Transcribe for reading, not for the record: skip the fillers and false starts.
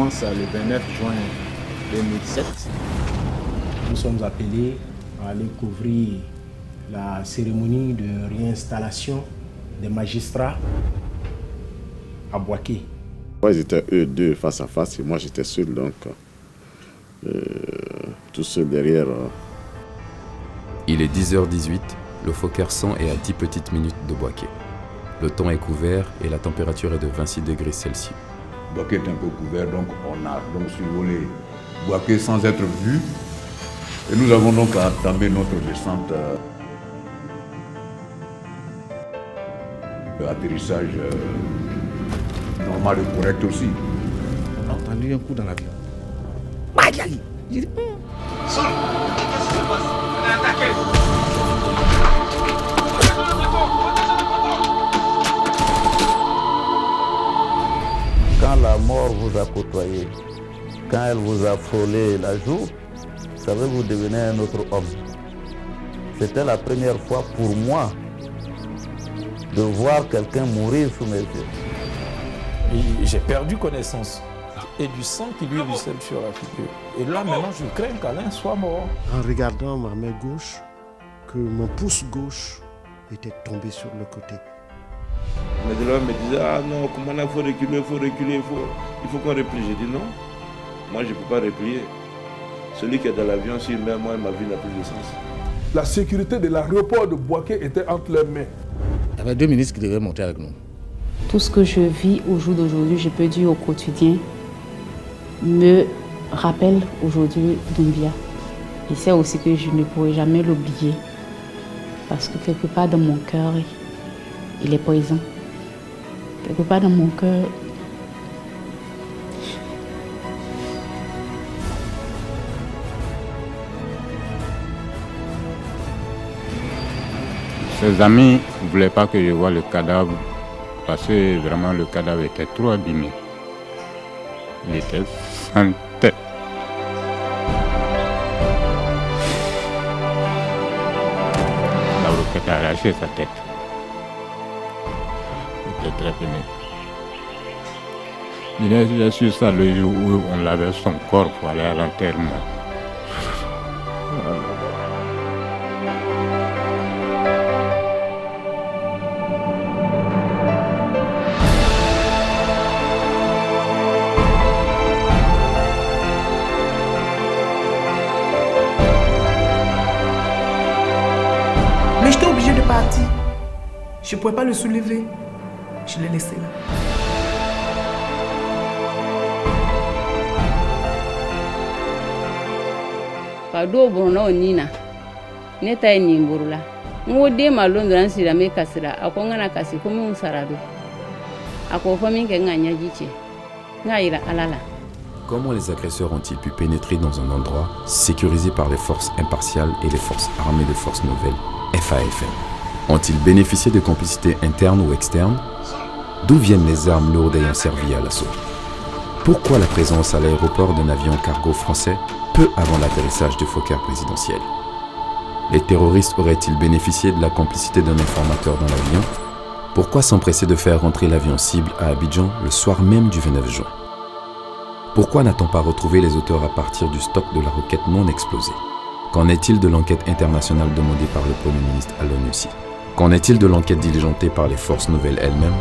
commence le 29 juin 2007. Nous sommes appelés à aller couvrir la cérémonie de réinstallation des magistrats à Bouaké. Ils étaient eux deux face à face et moi j'étais seul, donc tout seul derrière. Il est 10h18, le Fokker 100 est à 10 petites minutes de Bouaké. Le temps est couvert et la température est de 26 degrés Celsius. Bouaké est un peu couvert, donc on a donc survolé Bouaké sans être vu. Et nous avons donc entamé notre descente. Atterrissage normal et correct aussi. On a entendu un coup dans l'avion. J'ai dit, Quand la mort vous a côtoyé, quand elle vous a frôlé la joue, vous savez, vous devenez un autre homme. C'était la première fois pour moi de voir quelqu'un mourir sous mes yeux. J'ai perdu connaissance et du sang qui lui ruisselle sur la figure. Et là maintenant je crains qu'Alain soit mort. En regardant ma main gauche, que mon pouce gauche était tombé sur le côté. Mais l'homme me disait, ah non, comment il faut reculer, il faut qu'on replie. J'ai dit non, moi je ne peux pas replier. Celui qui est dans l'avion, s'il meurt, moi ma vie n'a plus de sens. La sécurité de l'aéroport de Bouaké était entre leurs mains. il y avait deux ministres qui devaient monter avec nous. Tout ce que je vis au jour d'aujourd'hui, je peux dire au quotidien, me rappelle aujourd'hui Doumbia. Et c'est aussi que je ne pourrai jamais l'oublier. Parce que quelque part dans mon cœur, il est présent. Quelque part dans mon cœur, Ses amis ne voulaient pas que je voie le cadavre parce que vraiment le cadavre était trop abîmé. Il était sans tête. La roquette a arraché sa tête. Il était très peiné. Il a su ça le jour où on lavait son corps pour aller à l'enterrement. Mais j'étais obligée de partir. Je ne pouvais pas le soulever. Je l'ai laissé là. Pado Bruno Nina, Neta Nimburla. Ngode Malondo Ansira Mekasra, Akongana Kasi, comme Sarado. Akofami Kenganya Jiche. Naira Alala. Comment les agresseurs ont-ils pu pénétrer dans un endroit sécurisé par les forces impartiales et les forces armées de forces nouvelles, FAFN? Ont-ils bénéficié de complicités internes ou externes? D'où viennent les armes lourdes ayant servi à l'assaut? Pourquoi la présence à l'aéroport d'un avion cargo français peu avant l'atterrissage du Fokker présidentiel? Les terroristes auraient-ils bénéficié de la complicité d'un informateur dans l'avion? Pourquoi s'empresser de faire rentrer l'avion cible à Abidjan le soir même du 29 juin? Pourquoi n'a-t-on pas retrouvé les auteurs à partir du stock de la roquette non explosée? Qu'en est-il de l'enquête internationale demandée par le Premier ministre à l'ONU? Qu'en est-il de l'enquête diligentée par les forces nouvelles elles-mêmes?